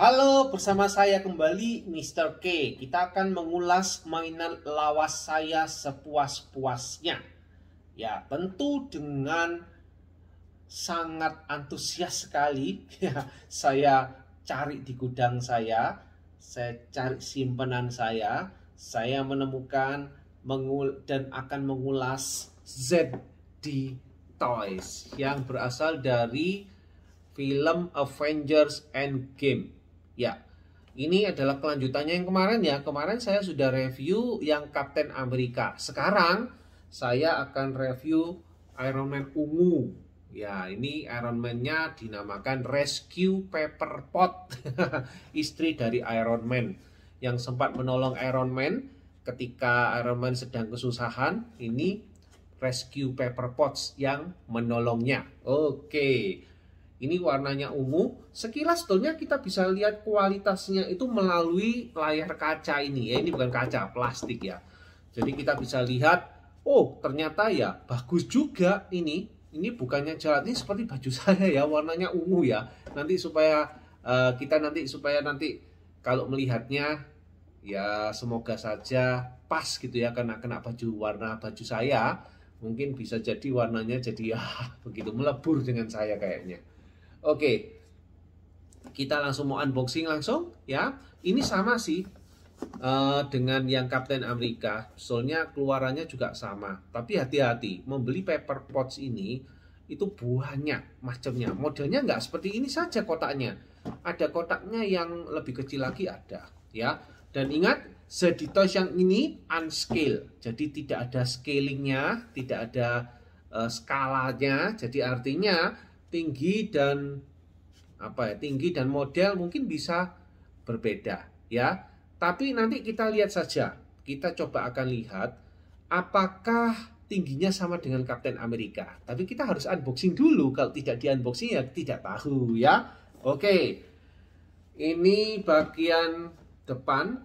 Halo, bersama saya kembali Mr. K. Kita akan mengulas mainan lawas saya sepuas-puasnya. Ya, tentu dengan sangat antusias sekali. Ya, saya cari di gudang saya cari simpanan saya menemukan dan akan mengulas ZD Toys yang berasal dari film Avengers Endgame. Ya, ini adalah kelanjutannya yang kemarin ya. Kemarin saya sudah review yang Captain America. Sekarang saya akan review Iron Man ungu. Ya, ini Iron Man-nya dinamakan Rescue Pepper Pot. Istri dari Iron Man yang sempat menolong Iron Man ketika Iron Man sedang kesusahan. Ini Rescue Pepper Pots yang menolongnya. Oke. Ini warnanya ungu. Sekilas sebetulnya kita bisa lihat kualitasnya itu melalui layar kaca ini ya. Ini bukan kaca, plastik ya. Jadi kita bisa lihat, oh ternyata ya bagus juga ini. Ini bukannya jelat, ini seperti baju saya ya, warnanya ungu ya. Nanti supaya supaya nanti kalau melihatnya ya semoga saja pas gitu ya, kena warna baju saya. Mungkin bisa jadi warnanya jadi ya begitu melebur dengan saya kayaknya. Oke, kita langsung mau unboxing langsung ya. Ini sama sih dengan yang Captain America. Soalnya keluarannya juga sama. Tapi hati-hati, membeli paper pots ini itu banyak macamnya. Modelnya nggak seperti ini saja kotaknya. Ada kotaknya yang lebih kecil lagi ada ya. Dan ingat, ZD Toys yang ini unscale. Jadi tidak ada scalingnya, tidak ada skalanya. Jadi artinya tinggi dan model mungkin bisa berbeda ya. Tapi nanti kita lihat saja. Kita coba akan lihat apakah tingginya sama dengan Captain America. Tapi kita harus unboxing dulu. Kalau tidak di unboxing ya tidak tahu ya. Oke. Ini bagian depan.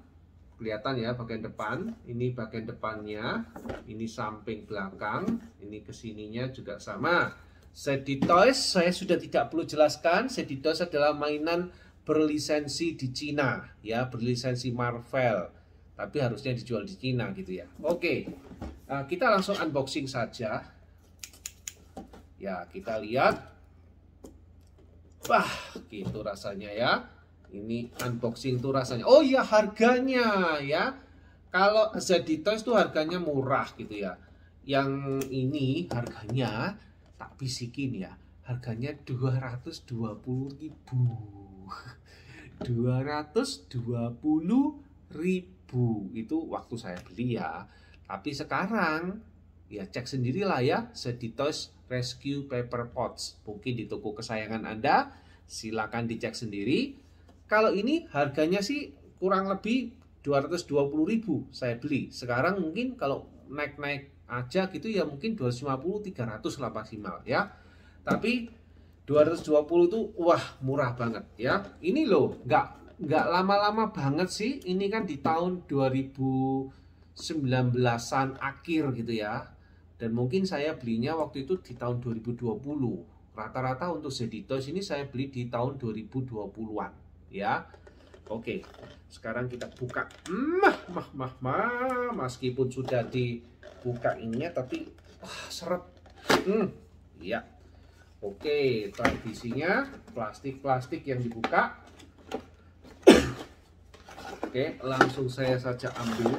Kelihatan ya bagian depan. Ini bagian depannya. Ini samping belakang. Ini kesininya juga sama. ZD Toys saya sudah tidak perlu jelaskan. ZD Toys adalah mainan berlisensi di Cina ya, berlisensi Marvel. Tapi harusnya dijual di Cina gitu ya. Oke. Kita langsung unboxing saja. Ya, kita lihat. Wah, gitu rasanya ya. Ini unboxing tuh rasanya. Oh iya, harganya ya. Kalau ZD Toys tuh harganya murah gitu ya. Yang ini harganya tak bisikin ya, harganya 220.000. 220.000 itu waktu saya beli ya. Tapi sekarang ya cek sendirilah ya, ZD Toys Rescue Pepper Pots. Mungkin di toko kesayangan Anda, silakan dicek sendiri. Kalau ini harganya sih kurang lebih 220.000 saya beli. Sekarang mungkin kalau naik-naik aja gitu ya mungkin 250-300 lah maksimal ya. Tapi 220 itu wah murah banget ya. Ini loh nggak lama-lama banget sih. Ini kan di tahun 2019-an akhir gitu ya. Dan mungkin saya belinya waktu itu di tahun 2020. Rata-rata untuk ZD Toys ini saya beli di tahun 2020-an ya. Oke, sekarang kita buka. Meskipun sudah dibuka ininya tapi seret. Ya. Oke, tradisinya plastik yang dibuka. Oke, langsung saya saja ambil.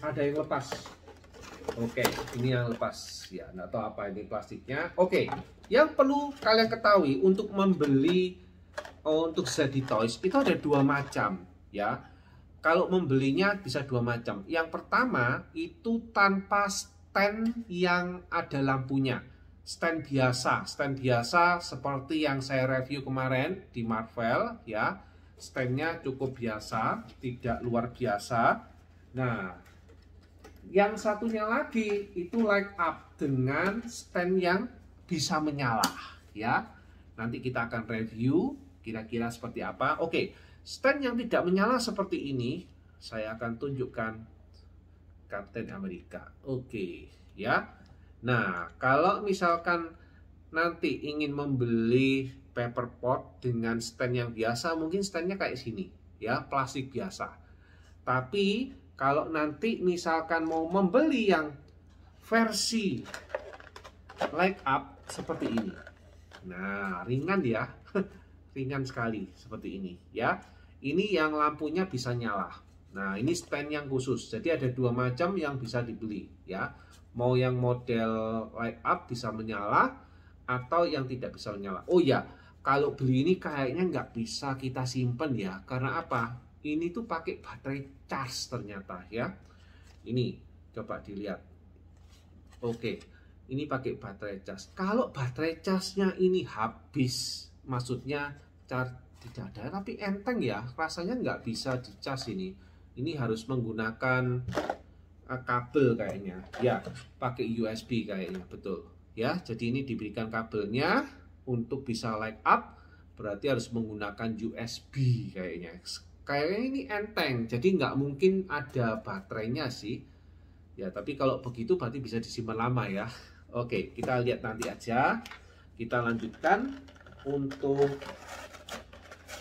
Ada yang lepas. Oke, ini yang lepas ya, nggak tahu apa ini plastiknya. Oke, yang perlu kalian ketahui untuk membeli untuk ZD Toys itu ada dua macam ya. Kalau membelinya bisa dua macam. Yang pertama itu tanpa stand yang ada lampunya, stand biasa seperti yang saya review kemarin di Marvel ya. Standnya cukup biasa, tidak luar biasa. Nah, yang satunya lagi itu light up dengan stand yang bisa menyala ya. Nanti kita akan review kira-kira seperti apa. Oke, stand yang tidak menyala seperti ini saya akan tunjukkan Captain America. Oke ya. Nah, kalau misalkan nanti ingin membeli paper pot dengan stand yang biasa, mungkin standnya kayak sini ya, plastik biasa. Tapi kalau nanti misalkan mau membeli yang versi light up seperti ini, nah ringan ya, ringan sekali seperti ini ya. Ini yang lampunya bisa nyala. Nah ini stand yang khusus, jadi ada dua macam yang bisa dibeli ya. Mau yang model light up bisa menyala, atau yang tidak bisa menyala. Oh ya, kalau beli ini kayaknya nggak bisa kita simpen ya. Karena apa? Ini tuh pakai baterai cas ternyata ya. Ini coba dilihat. Oke, ini pakai baterai cas. Kalau baterai casnya ini habis, maksudnya tidak ada, tapi enteng ya, rasanya nggak bisa dicas ini. Ini harus menggunakan kabel kayaknya ya, pakai USB kayaknya, betul ya. Jadi ini diberikan kabelnya untuk bisa light up, berarti harus menggunakan USB kayaknya ini enteng, jadi nggak mungkin ada baterainya sih ya. Tapi kalau begitu berarti bisa disimpan lama ya. Oke, kita lihat nanti aja. Kita lanjutkan untuk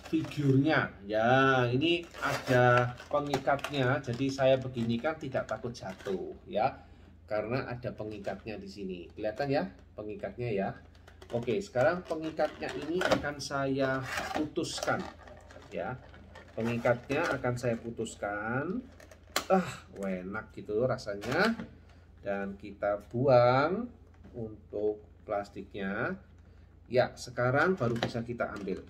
figurnya ya. Ini ada pengikatnya, jadi saya begini kan tidak takut jatuh ya, karena ada pengikatnya di sini. Kelihatan ya pengikatnya ya. Oke, sekarang pengikatnya ini akan saya putuskan ya. Pengikatnya akan saya putuskan. Enak gitu rasanya. Dan kita buang untuk plastiknya ya. Sekarang baru bisa kita ambil.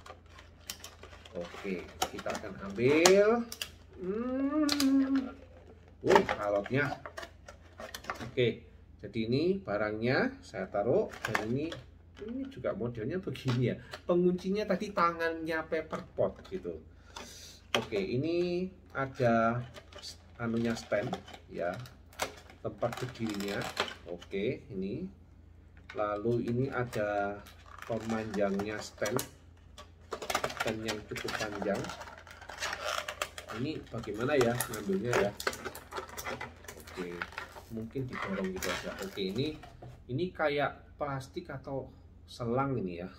Oke, kita akan ambil. Baloknya. Oke, jadi ini barangnya saya taruh, dan ini juga modelnya begini ya. Penguncinya tadi tangannya paper pot gitu. Oke, ini ada anunya stand ya, tempat berdirinya. Oke, ini. Lalu ini ada pemanjangnya stand yang cukup panjang. Ini bagaimana ya ngambilnya ya? Oke, mungkin didorong gitu aja. Oke, ini kayak plastik atau selang ini ya.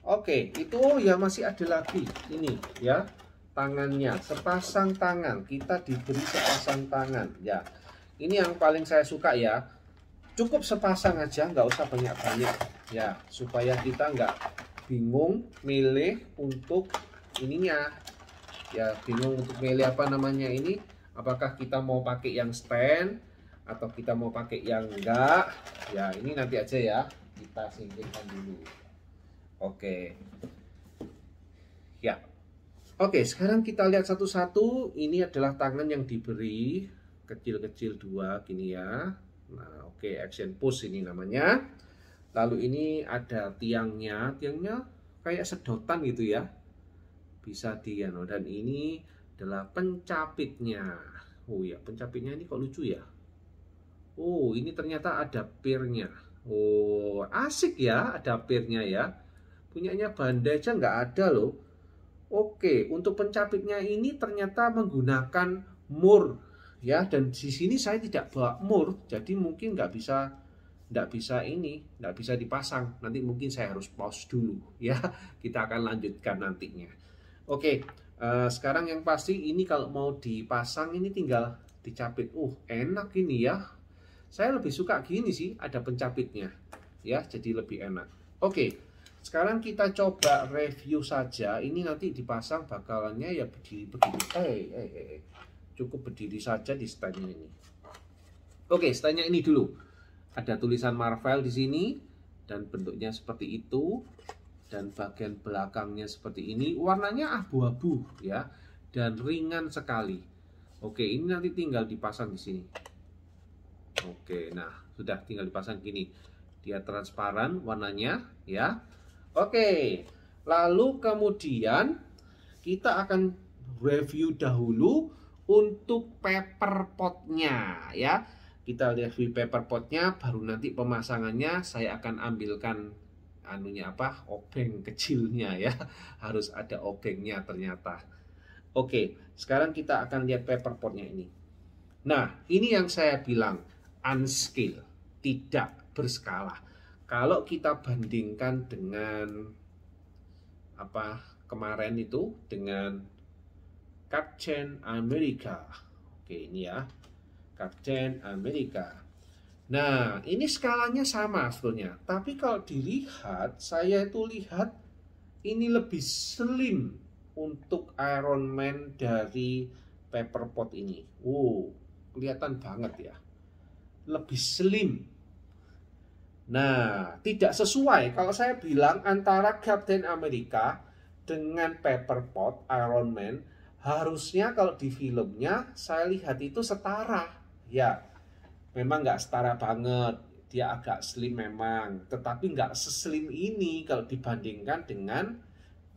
Oke, itu ya masih ada lagi ini ya, tangannya, sepasang tangan. Kita diberi sepasang tangan ya. Ini yang paling saya suka ya. Cukup sepasang aja, nggak usah banyak-banyak ya, supaya kita nggak bingung milih untuk ininya ya. Bingung untuk milih apa namanya ini, apakah kita mau pakai yang stand atau kita mau pakai yang enggak ya. Ini nanti aja ya, kita singkirkan dulu. Oke ya. Oke, sekarang kita lihat satu-satu. Ini adalah tangan yang diberi kecil-kecil dua gini ya. Nah oke, action push ini namanya. Lalu ini ada tiangnya kayak sedotan gitu ya, bisa dan ini adalah pencapitnya. Oh ya, pencapitnya ini kok lucu ya. Oh, ini ternyata ada pirnya. Oh, asik ya, ada pirnya ya. Punyanya Bandai aja nggak ada loh. Oke, untuk pencapitnya ini ternyata menggunakan mur ya, dan di sini saya tidak bawa mur, jadi mungkin nggak bisa dipasang. Nanti mungkin saya harus pause dulu ya. Kita akan lanjutkan nantinya. Oke, sekarang yang pasti ini kalau mau dipasang ini tinggal dicapit. Enak ini ya. Saya lebih suka gini sih, ada pencapitnya ya, jadi lebih enak. Oke, sekarang kita coba review saja. Ini nanti dipasang bakalannya ya begini. Cukup berdiri saja di standnya ini. Oke, standnya ini dulu. Ada tulisan Marvel di sini dan bentuknya seperti itu, dan bagian belakangnya seperti ini. Warnanya abu-abu ya, dan ringan sekali. Oke, ini nanti tinggal dipasang di sini. Oke, nah sudah tinggal dipasang gini. Dia transparan warnanya ya. Oke, lalu kemudian kita akan review dahulu untuk paper potnya ya. Kita review paper potnya, baru nanti pemasangannya saya akan ambilkan obeng kecilnya ya. Harus ada obengnya ternyata. Oke, sekarang kita akan lihat paper potnya ini. Nah, ini yang saya bilang unscale, tidak berskala. Kalau kita bandingkan dengan kemarin itu dengan Captain America. Oke, ini ya, Captain America. Nah, ini skalanya sama sebetulnya. Tapi kalau dilihat, saya itu lihat ini lebih slim untuk Iron Man dari Pepper Pot ini. Kelihatan banget ya. Lebih slim. Nah, tidak sesuai kalau saya bilang antara Captain America dengan Pepper Pot Iron Man. Harusnya kalau di filmnya saya lihat itu setara. Ya, memang nggak setara banget. Dia agak slim memang. Tetapi nggak seslim ini kalau dibandingkan dengan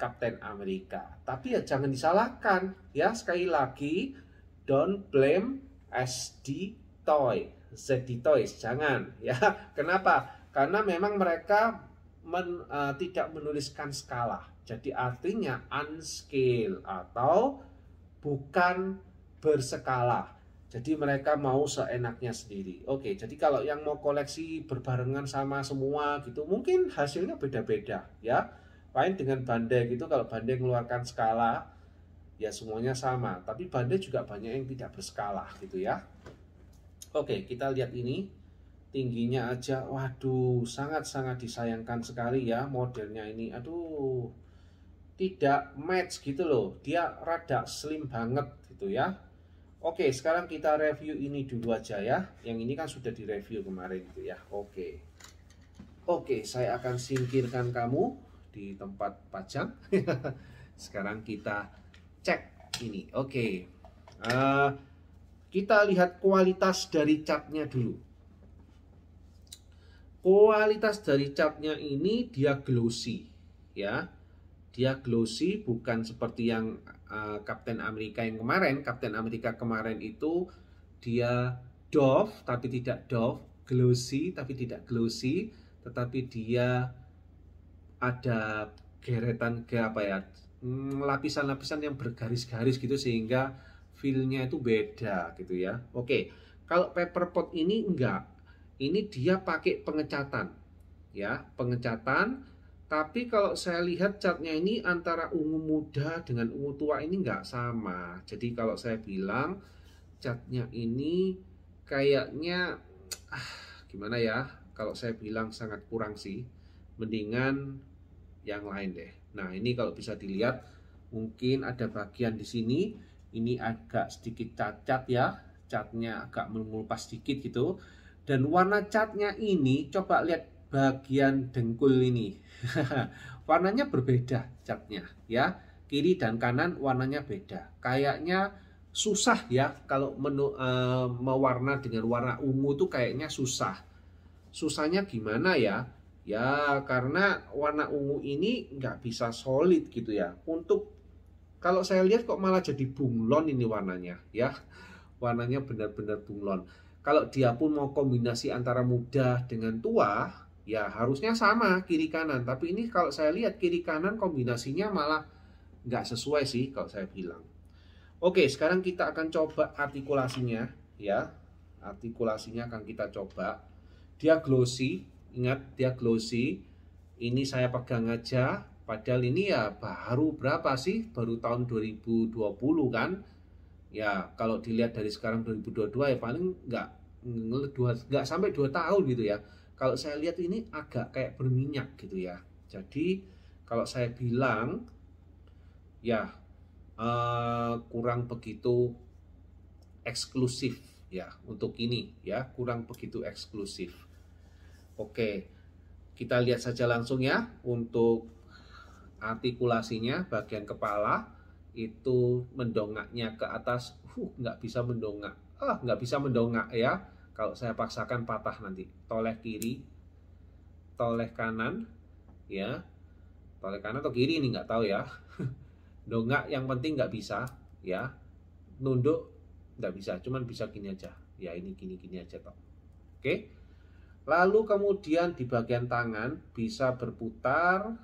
Captain America. Tapi ya jangan disalahkan. Ya, sekali lagi, don't blame SD Toy. ZD Toys, jangan. Ya, kenapa? Karena memang mereka tidak menuliskan skala. Jadi artinya unscale atau bukan berskala. Jadi mereka mau seenaknya sendiri. Oke, jadi kalau yang mau koleksi berbarengan sama semua gitu, mungkin hasilnya beda-beda ya. Lain dengan Bandai gitu, kalau Bandai mengeluarkan skala, ya semuanya sama. Tapi Bandai juga banyak yang tidak berskala gitu ya. Oke, kita lihat ini. Tingginya aja, waduh, sangat-sangat disayangkan sekali ya modelnya ini. Aduh, tidak match gitu loh, dia rada slim banget gitu ya. Oke, sekarang kita review ini dulu aja ya. Yang ini kan sudah direview kemarin gitu ya. Oke, saya akan singkirkan kamu di tempat pajang. Sekarang kita cek ini. Oke, kita lihat kualitas dari catnya dulu. Kualitas dari catnya ini dia glossy ya. Dia glossy, bukan seperti yang Captain America yang kemarin. Captain America kemarin itu dia doff tapi tidak doff, glossy tapi tidak glossy, tetapi dia ada geretan lapisan-lapisan yang bergaris-garis gitu sehingga feel-nya itu beda gitu ya. Oke, kalau Pepper Pot ini enggak. Ini dia pakai pengecatan ya, pengecatan. Tapi kalau saya lihat catnya ini antara ungu muda dengan ungu tua ini nggak sama. Jadi kalau saya bilang catnya ini kayaknya gimana ya? Kalau saya bilang sangat kurang sih. Mendingan yang lain deh. Nah, ini kalau bisa dilihat mungkin ada bagian di sini ini agak sedikit cacat ya. Catnya agak mengelupas sedikit gitu. Dan warna catnya ini coba lihat bagian dengkul ini. Warnanya berbeda catnya ya. Kiri dan kanan warnanya beda. Kayaknya susah ya kalau mewarna dengan warna ungu tuh kayaknya susah. Susahnya gimana ya? Ya karena warna ungu ini nggak bisa solid gitu ya. Untuk kalau saya lihat kok malah jadi bunglon ini warnanya ya. Warnanya benar-benar bunglon. Kalau dia pun mau kombinasi antara muda dengan tua, ya harusnya sama kiri kanan. Tapi ini kalau saya lihat kiri kanan kombinasinya malah nggak sesuai sih kalau saya bilang. Oke, sekarang kita akan coba artikulasinya ya. Artikulasinya akan kita coba. Dia glossy, ingat dia glossy. Ini saya pegang aja. Padahal ini ya baru berapa sih? Baru tahun 2020 kan. Ya kalau dilihat dari sekarang 2022 ya paling nggak sampai 2 tahun gitu ya. Kalau saya lihat ini agak kayak berminyak gitu ya. Jadi kalau saya bilang ya kurang begitu eksklusif ya untuk ini ya, kurang begitu eksklusif. Oke, kita lihat saja langsung ya untuk artikulasinya. Bagian kepala itu mendongaknya ke atas, nggak bisa mendongak, nggak bisa mendongak ya. Kalau saya paksakan patah nanti. Toleh kiri, toleh kanan, ya, toleh kanan atau kiri ini nggak tahu ya. Dongak yang penting nggak bisa, ya. Nunduk nggak bisa, cuman bisa gini aja. Ya ini gini-gini aja toh. Oke. Lalu kemudian di bagian tangan bisa berputar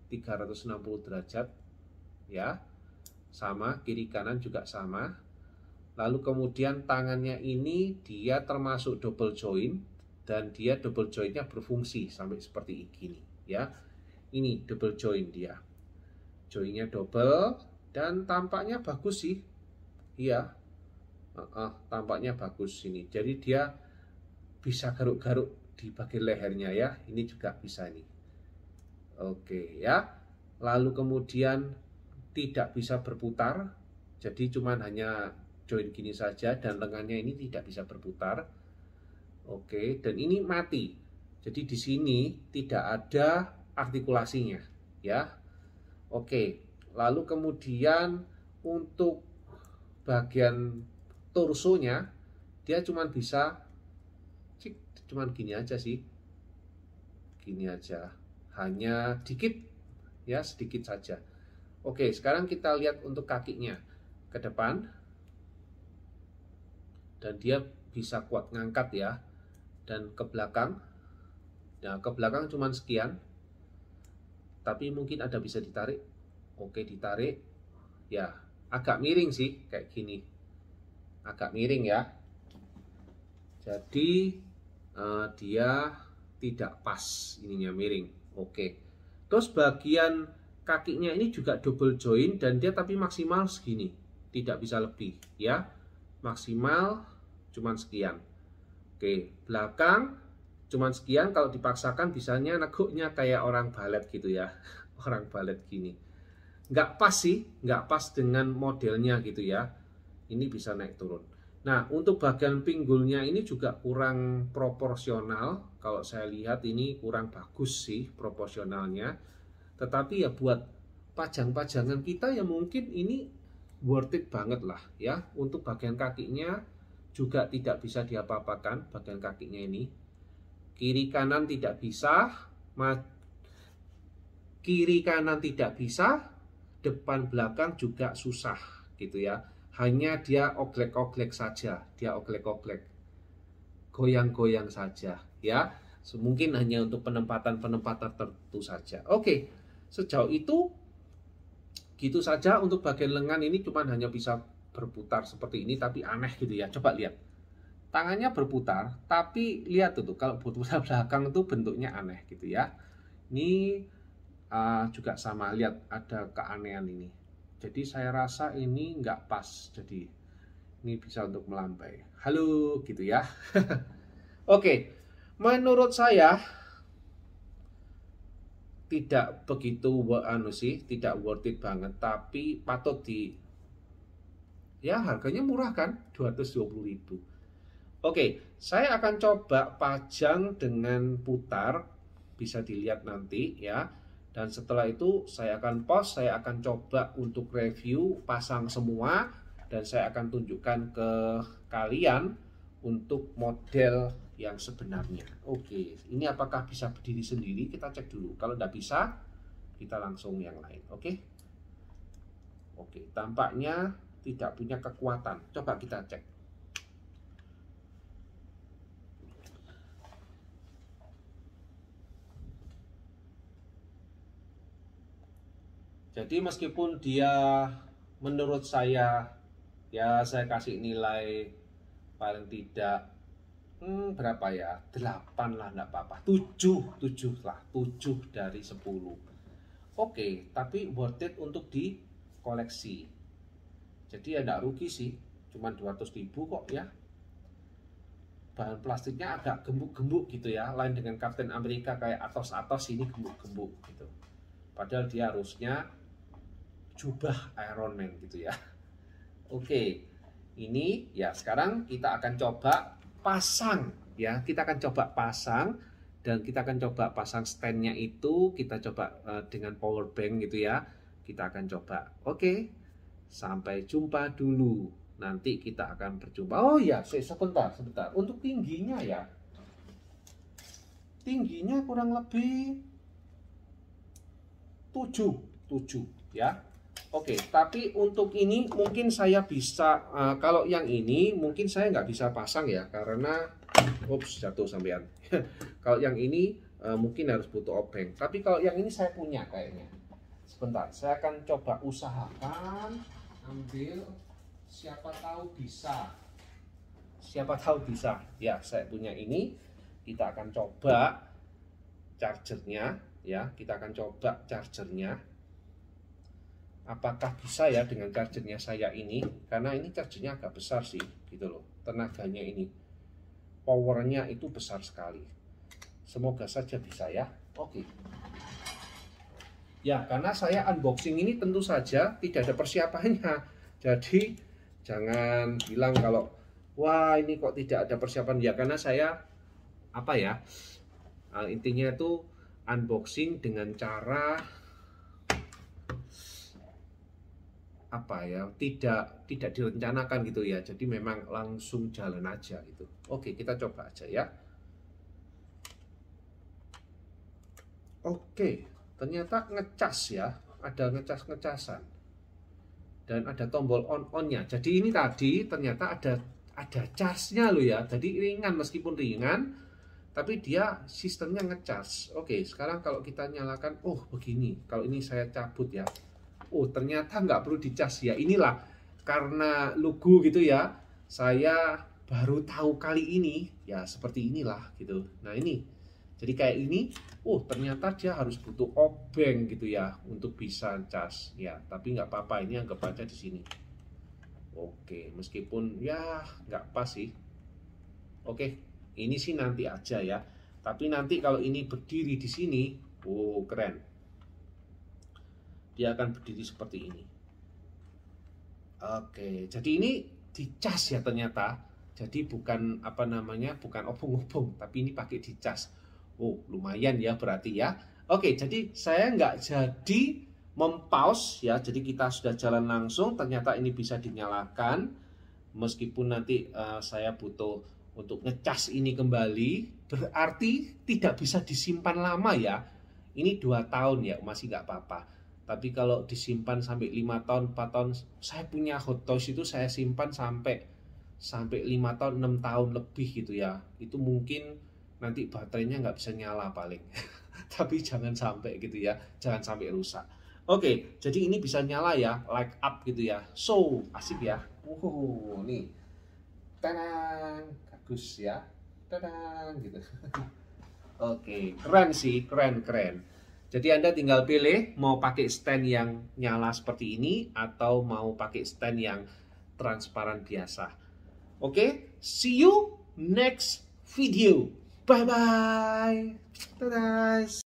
360 derajat, ya. Sama, kiri kanan juga sama. Lalu kemudian tangannya ini dia termasuk double joint dan dia double jointnya berfungsi sampai seperti ini ya. Ini double joint dia. joinnya double dan tampaknya bagus sih. Iya, tampaknya bagus ini. Jadi dia bisa garuk-garuk di bagian lehernya ya. Ini juga bisa nih. Oke ya. Lalu kemudian tidak bisa berputar. Jadi cuman hanya join gini saja dan lengannya ini tidak bisa berputar. Oke, dan ini mati. Jadi di sini tidak ada artikulasinya ya. Oke. Lalu kemudian untuk bagian torsonya dia cuman bisa cuman gini aja sih. Gini aja. Hanya dikit ya, sedikit saja. Oke, sekarang kita lihat untuk kakinya ke depan. Dan dia bisa kuat ngangkat ya. Dan ke belakang. Nah, ke belakang cuman sekian. Tapi mungkin ada bisa ditarik. Oke, ditarik. Ya, agak miring sih kayak gini. Agak miring ya. Jadi dia tidak pas ininya, miring. Oke. Terus bagian kakinya ini juga double join dan dia tapi maksimal segini. Tidak bisa lebih ya. Maksimal cuman sekian. Oke, belakang cuman sekian, kalau dipaksakan bisanya neguknya kayak orang balet gitu ya. Orang balet gini. Nggak pas sih, nggak pas dengan modelnya gitu ya. Ini bisa naik turun. Nah, untuk bagian pinggulnya ini juga kurang proporsional. Kalau saya lihat ini kurang bagus sih proporsionalnya. Tetapi ya buat pajang-pajangan kita ya mungkin ini worth it banget lah ya. Untuk bagian kakinya juga tidak bisa diapa-apakan bagian kakinya ini. Kiri kanan tidak bisa, kiri kanan tidak bisa, depan belakang juga susah gitu ya. Hanya dia oglek-oglek saja, dia oglek-oglek, goyang-goyang saja ya. Mungkin hanya untuk penempatan-penempatan tertentu saja. Oke, sejauh itu gitu saja untuk bagian lengan ini, cuman hanya bisa berputar seperti ini tapi aneh gitu ya. Coba lihat. Tangannya berputar, tapi lihat tuh kalau berputar belakang itu bentuknya aneh gitu ya. Ini juga sama, lihat ada keanehan ini. Jadi saya rasa ini nggak pas. Jadi ini bisa untuk melambai. Halo gitu ya. Oke, menurut saya tidak begitu tidak worth it banget, tapi patut ya harganya murah kan, 220.000. Oke, saya akan coba pajang dengan putar, bisa dilihat nanti ya. Dan setelah itu saya akan post, saya akan coba untuk review pasang semua dan saya akan tunjukkan ke kalian untuk model yang sebenarnya. Oke, ini apakah bisa berdiri sendiri? Kita cek dulu. Kalau tidak bisa, kita langsung yang lain. Oke. Oke, tampaknya tidak punya kekuatan. Coba kita cek. Jadi meskipun dia menurut saya ya saya kasih nilai paling tidak berapa ya, 8 lah enggak apa-apa, 7 lah, 7 dari 10. Oke, tapi worth it untuk dikoleksi. Jadi ya enggak rugi sih, cuma 200.000 kok ya. Bahan plastiknya agak gembuk-gembuk gitu ya, lain dengan Captain America kayak atos-atos, ini gembuk-gembuk gitu. Padahal dia harusnya jubah Iron Man gitu ya. Oke, ini ya sekarang kita akan coba pasang ya. Kita akan coba pasang dan kita akan coba pasang standnya itu. Kita coba dengan power bank gitu ya. Kita akan coba. Oke, sampai jumpa dulu. Nanti kita akan berjumpa. Oh ya, sebentar. Untuk tingginya ya. Tingginya kurang lebih 7 ya. Oke, tapi untuk ini mungkin saya bisa, kalau yang ini mungkin saya nggak bisa pasang ya, karena jatuh sampean. Kalau yang ini mungkin harus butuh obeng, tapi kalau yang ini saya punya kayaknya. Sebentar, saya akan coba usahakan ambil, siapa tahu bisa ya. Saya punya ini, kita akan coba chargernya ya, kita akan coba chargernya. apakah bisa ya dengan chargernya saya ini, karena ini chargernya agak besar sih gitu loh, tenaganya ini, powernya itu besar sekali. Semoga saja bisa ya. Oke ya, karena saya unboxing ini tentu saja tidak ada persiapannya, jadi jangan bilang kalau wah ini kok tidak ada persiapan ya, karena saya apa ya, intinya itu unboxing dengan cara apa ya, tidak direncanakan gitu ya, jadi memang langsung jalan aja gitu. Oke, kita coba aja ya. Oke, ternyata ngecas ya, ada ngecas-ngecasan dan ada tombol on-onnya. Jadi ini tadi ternyata ada casnya loh ya, jadi ringan, meskipun ringan tapi dia sistemnya ngecas. Oke, sekarang kalau kita nyalakan, oh begini, kalau ini saya cabut ya, oh ternyata nggak perlu dicas ya. Inilah karena lugu gitu ya, saya baru tahu kali ini ya, seperti inilah gitu. Nah ini jadi kayak ini, oh ternyata dia harus butuh obeng gitu ya untuk bisa cas ya, tapi nggak apa-apa, ini anggap aja di sini. Oke, meskipun ya nggak pas sih. Oke, ini sih nanti aja ya, tapi nanti kalau ini berdiri di sini, oh keren, dia akan berdiri seperti ini. Oke, jadi ini dicas ya ternyata. Jadi bukan apa namanya, bukan obong-obong, tapi ini pakai dicas. Oh, lumayan ya berarti ya. Oke, jadi saya nggak jadi mempause ya. Jadi kita sudah jalan langsung. Ternyata ini bisa dinyalakan. Meskipun nanti saya butuh untuk ngecas ini kembali, berarti tidak bisa disimpan lama ya. Ini 2 tahun ya, masih nggak apa-apa. Tapi kalau disimpan sampai 5 tahun, 4 tahun, saya punya Hot Toys itu saya simpan sampai 5 tahun, 6 tahun lebih gitu ya. Itu mungkin nanti baterainya nggak bisa nyala paling. Tapi jangan sampai gitu ya, jangan sampai rusak. Oke, jadi ini bisa nyala ya, light up gitu ya. So, asik ya. Nih. Tadang, bagus ya. Tadang gitu. Oke, keren sih, keren. Jadi Anda tinggal pilih mau pakai stand yang nyala seperti ini atau mau pakai stand yang transparan biasa. Oke, see you next video. Bye bye. Dadah.